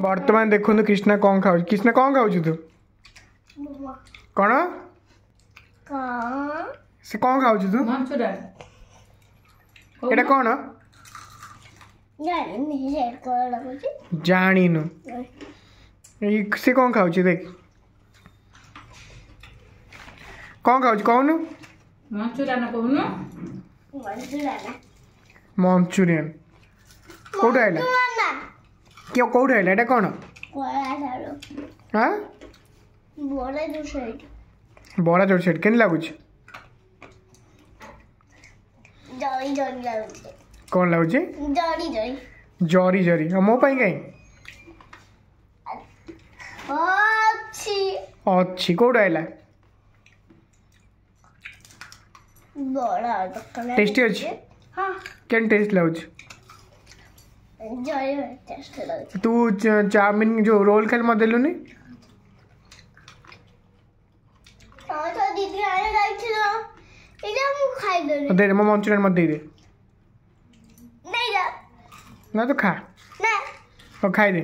बर्तमान देखो कृष्णा कौन खाऊ कृष्णा कौन खाऊ तू कौन से कौन खाऊ तू एटा कौन जानिनु से कौन खाऊ देख कौन खाऊ कौन मंचूरियन कौट आइला क्यों कौट आइला एटा कौन हाँ बड़ा जोर सेट केन लागुच कौन लागुच जरी जरी मो पाई कहीं अच्छी कौट आइला टेस्टी अच्छी केन टेस्ट लागुच तू चाउमीन जो रोल खेल मत देलुनी दे दे मो मंचूरियन मत दे दे ना तो खा ना खाई दे